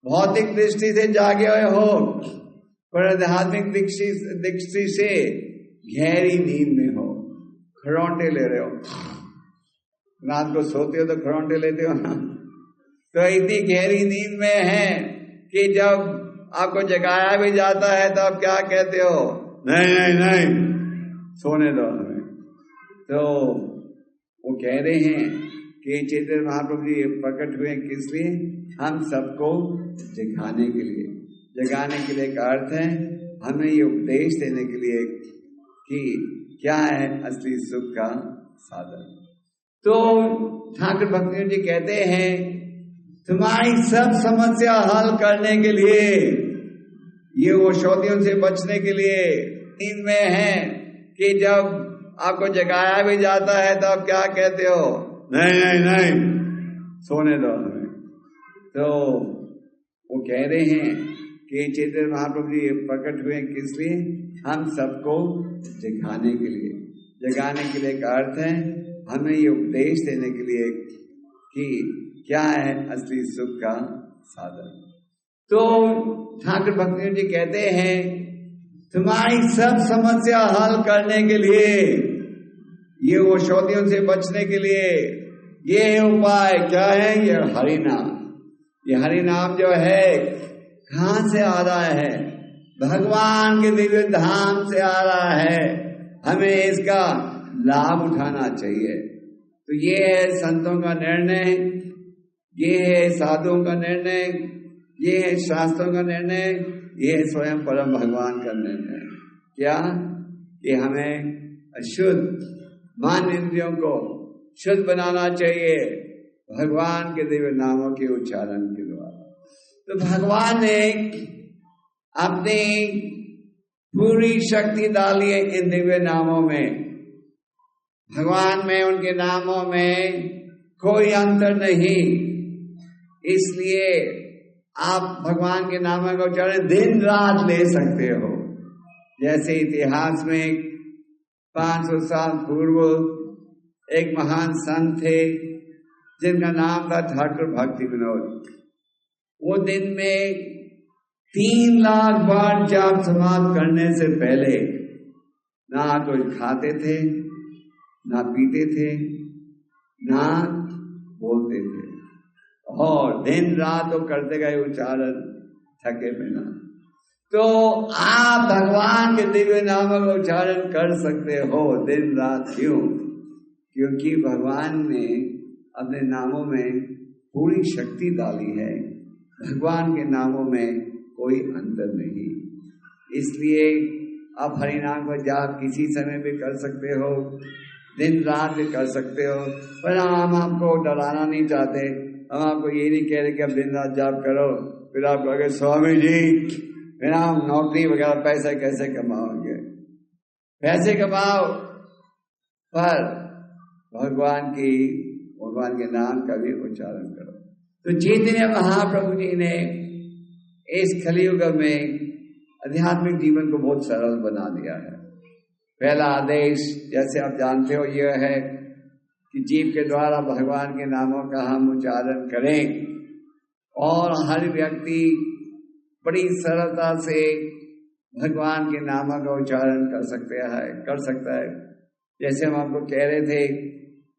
भौतिक दृष्टि से जागे हुए हो, पर आध्यात्मिक दृष्टि से गहरी नींद में हो, खरोंटे ले रहे हो। रात को सोते हो तो खरोंटे लेते हो ना, तो इतनी गहरी नींद में है कि जब आपको जगाया भी जाता है तो आप क्या कहते हो? नहीं नहीं नहीं सोने दो हमें। तो वो कह रहे हैं कि चैतन्य महाप्रभु जी प्रकट हुए किस लिए? हम सबको जगाने के लिए। जगाने के लिए का अर्थ है हमें ये उपदेश देने के लिए कि क्या है असली सुख का साधन। तो ठाकुर भक्तिनोद जी कहते हैं तुम्हारी सब समस्या हल करने के लिए, ये औषधियों से बचने के लिए नींद में है कि जब आपको जगाया भी जाता है तो आप क्या कहते हो? नहीं नहीं नहीं सोने दो हमें। तो वो कह रहे हैं कि चैतन्य महाप्रभु जी प्रकट हुए किस लिए? हम सबको जगाने के लिए। जगाने के लिए का अर्थ है हमें ये उपदेश देने के लिए कि क्या है असली सुख का साधन। तो ठाकुर भक्तिनोद जी कहते हैं तुम्हारी सब समस्या हल करने के लिए, ये औषधियों से बचने के लिए ये उपाय क्या है? ये हरि नाम। ये हरि नाम जो है कहां से आ रहा है? भगवान के दिव्य धाम से आ रहा है। हमें इसका लाभ उठाना चाहिए। तो ये है संतों का निर्णय, ये है साधुओं का निर्णय ये है शास्त्रों का निर्णय, ये है स्वयं परम भगवान का निर्णय। क्या कि हमें अशुद्ध मन इंद्रियों को शुद्ध बनाना चाहिए भगवान के दिव्य नामों के उच्चारण के द्वारा। तो भगवान ने अपनी पूरी शक्ति डाली है इन दिव्य नामों में। भगवान में, उनके नामों में कोई अंतर नहीं। इसलिए आप भगवान के नामों का उच्चारण दिन रात ले सकते हो। जैसे इतिहास में 500 साल पूर्व एक महान संत थे जिनका नाम था ठाकुर भक्ति विनोद। वो दिन में 3 लाख बार जाप समाप्त करने से पहले ना कुछ खाते थे, ना पीते थे, ना बोलते थे, और दिन रात वो करते गए उच्चारण थके बिना। तो आप भगवान के दिव्य नामों का उच्चारण कर सकते हो दिन रात। क्यों? क्योंकि भगवान ने अपने नामों में पूरी शक्ति डाली है। भगवान के नामों में कोई अंतर नहीं। इसलिए आप हरिनाम का जाप किसी समय भी कर सकते हो, दिन रात भी कर सकते हो। पर हम आपको डराना नहीं चाहते। हम आपको ये नहीं कह रहे कि आप दिन रात जाप करो, फिर आप कहोगे स्वामी जी फिर हम नौकरी वगैरह पैसे कैसे कमाओगे। पैसे कमाओ, पर भगवान के नाम का भी उच्चारण करो। तो चैतन्य महाप्रभु जी ने इस कलियुग में आध्यात्मिक जीवन को बहुत सरल बना दिया है। पहला आदेश जैसे आप जानते हो यह है कि जीव के द्वारा भगवान के नामों का हम उच्चारण करें, और हर व्यक्ति बड़ी सरलता से भगवान के नामों का उच्चारण कर सकता है। जैसे हम आपको कह रहे थे,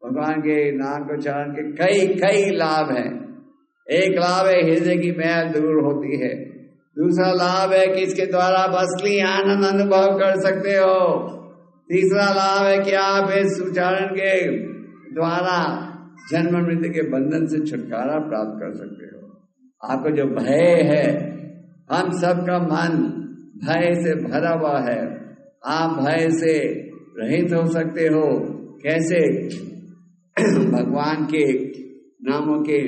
भगवान के नाम के उच्चारण के कई लाभ हैं। एक लाभ है हृदय की मैल दूर होती है। दूसरा लाभ है कि इसके द्वारा आप असली आनंद अनुभव कर सकते हो। तीसरा लाभ है कि आप इस उच्चारण के द्वारा जन्म मृत्यु के बंधन से छुटकारा प्राप्त कर सकते हो। आपको जो भय है, हम सबका मन भय से भरा हुआ है, आप भय से रहित हो सकते हो। कैसे? भगवान के नामों के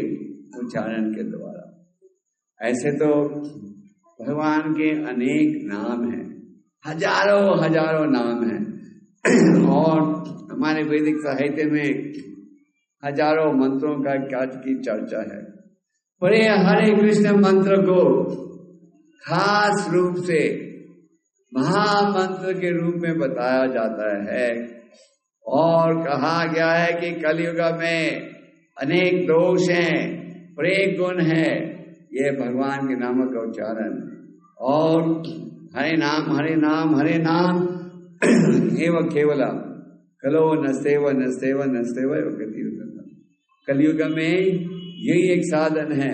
उच्चारण के द्वारा। ऐसे तो भगवान के अनेक नाम हैं, हजारों नाम हैं, और हमारे वैदिक साहित्य में हजारों मंत्रों की चर्चा है। पर ये हरे कृष्ण मंत्र को खास रूप से महामंत्र के रूप में बताया जाता है, और कहा गया है कि कलियुग में अनेक दोष हैं, पर एक गुण है, ये भगवान के नामों का उच्चारण। और हरे नाम एवं केवलम कलो नस्तेव कलियुग में यही एक साधन है।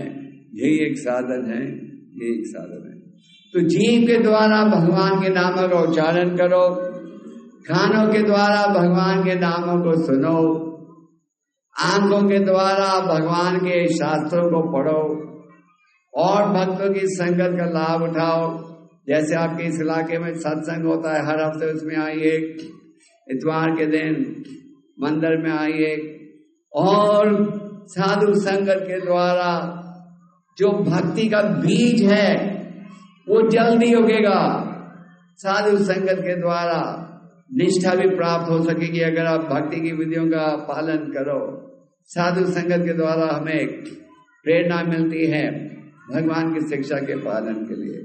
तो जीव के द्वारा भगवान के नामों का उच्चारण करो, कानों के द्वारा भगवान के नामों को सुनो, आंखों के द्वारा भगवान के शास्त्रों को पढ़ो, और भक्तों की संगत का लाभ उठाओ। जैसे आपके इस इलाके में सत्संग होता है हर हफ्ते, उसमें आइए, इतवार के दिन मंदिर में आइए, और साधु संगत के द्वारा जो भक्ति का बीज है वो जल्दी उगेगा। साधु संगत के द्वारा निष्ठा भी प्राप्त हो सकेगी अगर आप भक्ति की विधियों का पालन करो। साधु संगत के द्वारा हमें प्रेरणा मिलती है भगवान की शिक्षा के पालन के लिए।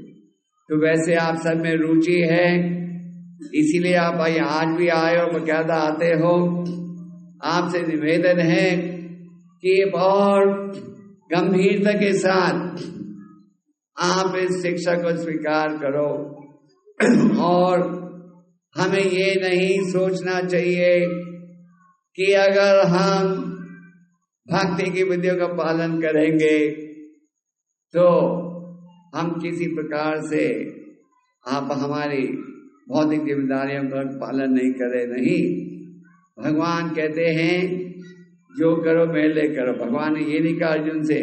तो वैसे आप सब में रुचि है, इसीलिए आप आज भी आए हो, बकायदा आते हो। आपसे निवेदन है कि बहुत गंभीरता के साथ आप इस शिक्षा को स्वीकार करो, और हमें ये नहीं सोचना चाहिए कि अगर हम भक्ति की विधियों का पालन करेंगे तो हम किसी प्रकार से आप हमारी भौतिक जिम्मेदारियों का पालन नहीं करें। नहीं, भगवान कहते हैं जो करो मेरे लिए करो। भगवान ने ये नहीं कहा अर्जुन से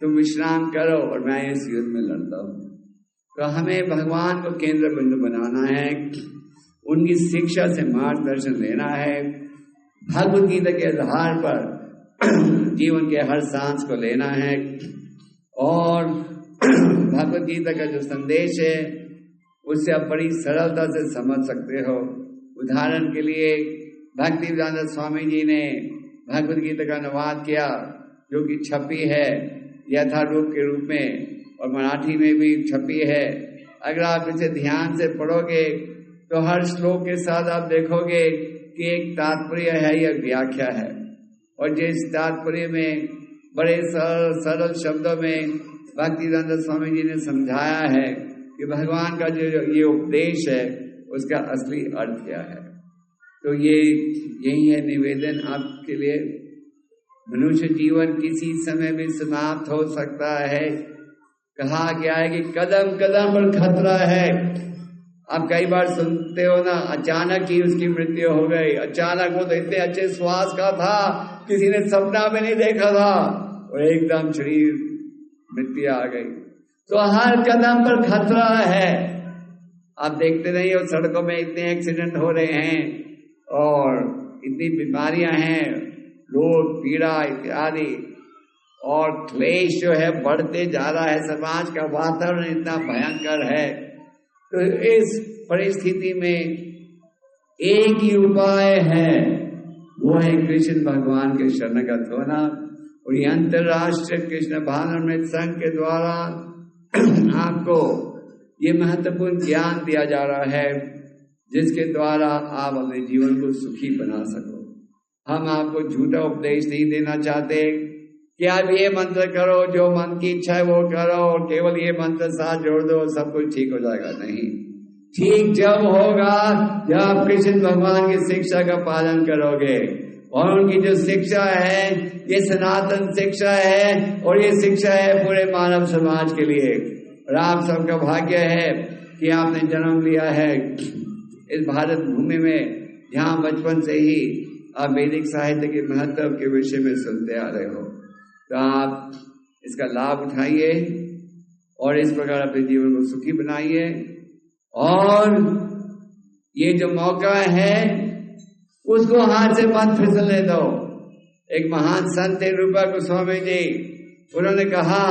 तुम विश्राम करो और मैं इस युद्ध में लड़ता हूँ। तो हमें भगवान को केंद्र बिंदु बनाना है, उनकी शिक्षा से मार्गदर्शन लेना है, भगवद गीता के आधार पर जीवन के हर सांस को लेना है और भगवद गीता का जो संदेश है उससे आप बड़ी सरलता से समझ सकते हो। उदाहरण के लिए भक्तिवेदांत स्वामी जी ने भगवद गीता का अनुवाद किया, जो कि छपी है यथारूप के रूप में और मराठी में भी छपी है। अगर आप इसे ध्यान से पढ़ोगे तो हर श्लोक के साथ आप देखोगे कि एक तात्पर्य है या व्याख्या है, और जिस तात्पर्य में बड़े सरल शब्दों में भक्तिवेदांत स्वामी जी ने समझाया है कि भगवान का जो ये उपदेश है उसका असली अर्थ क्या है। तो यही है निवेदन आपके लिए। मनुष्य जीवन किसी समय भी समाप्त हो सकता है। कहा गया है कि कदम कदम पर खतरा है। आप कई बार सुनते हो ना, अचानक ही उसकी मृत्यु हो गई, अचानक वो तो इतने अच्छे श्वास का था, किसी ने सपना में नहीं देखा था और एकदम शरीर मृत्यु आ गई। तो हर कदम पर खतरा है। आप देखते नहीं हो सड़कों में इतने एक्सीडेंट हो रहे हैं और इतनी बीमारियां हैं, रोग पीड़ा इत्यादि, और क्लेश जो है बढ़ते जा रहा है। समाज का वातावरण इतना भयंकर है। तो इस परिस्थिति में एक ही उपाय है, वो है कृष्ण भगवान के शरणगत होना। और ये अंतर्राष्ट्रीय कृष्ण भावनामृत संघ के द्वारा आपको ये महत्वपूर्ण ज्ञान दिया जा रहा है, जिसके द्वारा आप अपने जीवन को सुखी बना सको। हम आपको झूठा उपदेश नहीं देना चाहते कि आप ये मंत्र करो, जो मन की इच्छा है वो करो, और केवल ये मंत्र साथ जोड़ दो सब कुछ ठीक हो जाएगा। नहीं, ठीक जब होगा जब आप कृष्ण भगवान की शिक्षा का पालन करोगे। और उनकी जो शिक्षा है ये सनातन शिक्षा है, और ये शिक्षा है पूरे मानव समाज के लिए। और आप सबका भाग्य है कि आपने जन्म लिया है इस भारत भूमि में, जहाँ बचपन से ही आप वैदिक साहित्य के महत्व के विषय में सुनते आ रहे हो। तो आप इसका लाभ उठाइए और इस प्रकार अपने जीवन को सुखी बनाइए। और ये जो मौका है उसको हाथ से मत फिसलने दो। एक महान संत थे रूपा गोस्वामी जी, उन्होंने कहा,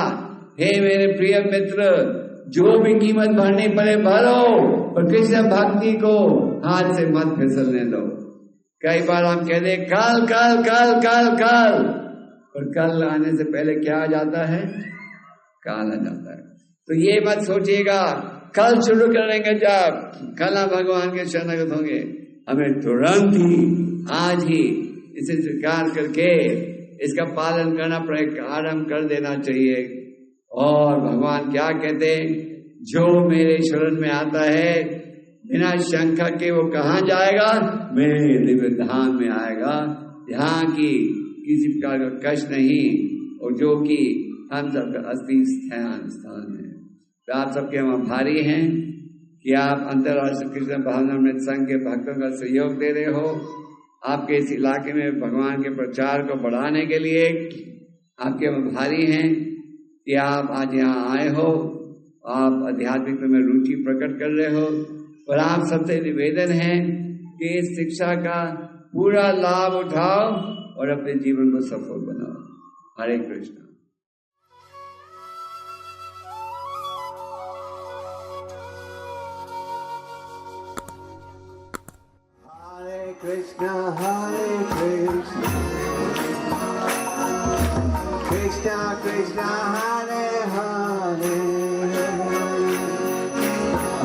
हे मेरे प्रिय मित्र, जो भी कीमत भरनी पड़े भरो, और कृष्ण भक्ति को हाथ से मत फिसलने दो। कई बार हम कहते कल कल कल कल कल, और कल आने से पहले क्या आ जाता है? काल आ जाता है। तो ये मत सोचिएगा कल शुरू करेंगे जब कल आप भगवान के शरणगत होंगे। हमें तुरंत ही आज ही इसे स्वीकार करके इसका पालन करना आरंभ कर देना चाहिए। और भगवान क्या कहते हैं? जो मेरे शरण में आता है बिना शंका के वो कहाँ जाएगा? मेरे दिव्य धाम में आएगा, जहाँ की किसी प्रकार का कष्ट नहीं, और जो कि हम सबका असली स्थान है। तो आप सबके हम आभारी हैं कि आप अंतर्राष्ट्रीय कृष्ण भावनामृत संघ के भक्तों का सहयोग दे रहे हो। आपके इस इलाके में भगवान के प्रचार को बढ़ाने के लिए आपके हम आभारी हैं कि आप आज यहाँ आए हो, आप आध्यात्मिक में रुचि प्रकट कर रहे हो। और आप सबसे निवेदन है कि इस शिक्षा का पूरा लाभ उठाओ और अपने जीवन को सफल बनाओ। हरे Krishna. Krishna Hare Krishna Krishna Krishna Hare Hare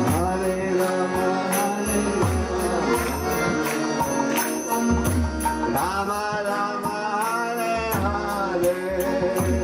Hare Rama Hare Rama Rama Rama Hare Hare